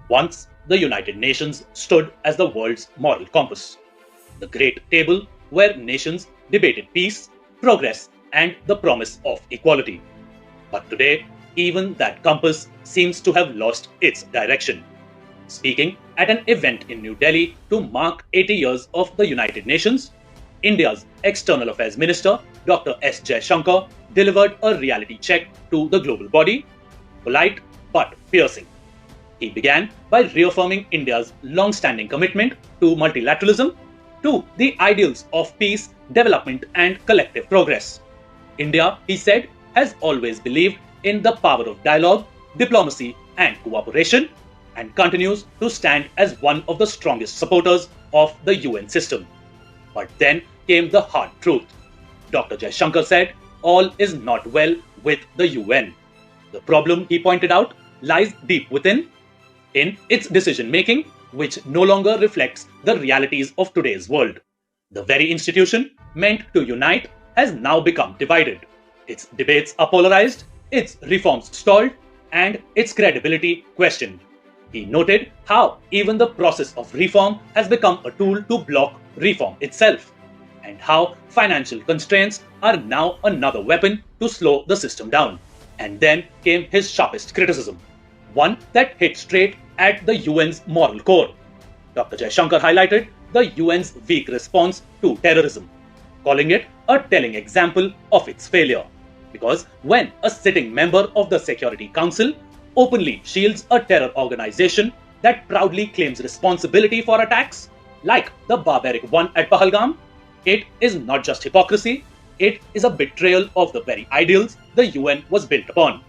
Once, the United Nations stood as the world's moral compass, the great table where nations debated peace, progress, and the promise of equality. But today, even that compass seems to have lost its direction. Speaking at an event in New Delhi to mark 80 years of the United Nations, India's External Affairs Minister Dr. S. Jaishankar delivered a reality check to the global body, polite but piercing. He began by reaffirming India's long standing commitment to multilateralism, to the ideals of peace, development, and collective progress. India, he said, has always believed in the power of dialogue, diplomacy, and cooperation, and continues to stand as one of the strongest supporters of the UN system. But then came the hard truth. Dr. Jaishankar said, all is not well with the UN. The problem, he pointed out, lies deep within, in its decision making, which no longer reflects the realities of today's world. The very institution meant to unite has now become divided. Its debates are polarized, its reforms stalled, and its credibility questioned. He noted how even the process of reform has become a tool to block reform itself, and how financial constraints are now another weapon to slow the system down. And then came his sharpest criticism, one that hit straight at the UN's moral core. Dr. Jaishankar highlighted the UN's weak response to terrorism, calling it a telling example of its failure. Because when a sitting member of the Security Council openly shields a terror organization that proudly claims responsibility for attacks, like the barbaric one at Pahalgam, it is not just hypocrisy, it is a betrayal of the very ideals the UN was built upon.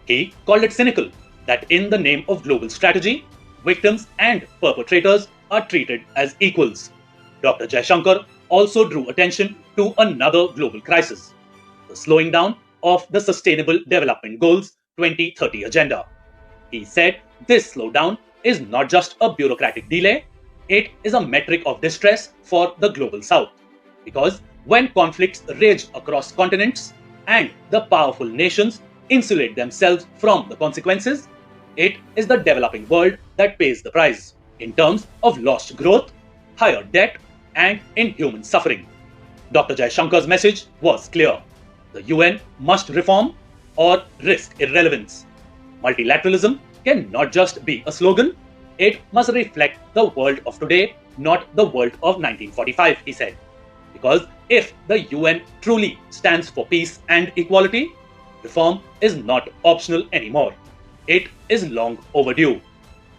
He called it cynical that in the name of global strategy, victims and perpetrators are treated as equals. Dr. Jaishankar also drew attention to another global crisis, the slowing down of the Sustainable Development Goals 2030 agenda. He said this slowdown is not just a bureaucratic delay, it is a metric of distress for the global south. Because when conflicts rage across continents and the powerful nations insulate themselves from the consequences, it is the developing world that pays the price in terms of lost growth, higher debt, and inhuman suffering. Dr. Jaishankar's message was clear. The UN must reform or risk irrelevance. Multilateralism cannot just be a slogan, it must reflect the world of today, not the world of 1945, he said. Because if the UN truly stands for peace and equality, reform is not optional anymore. It is long overdue.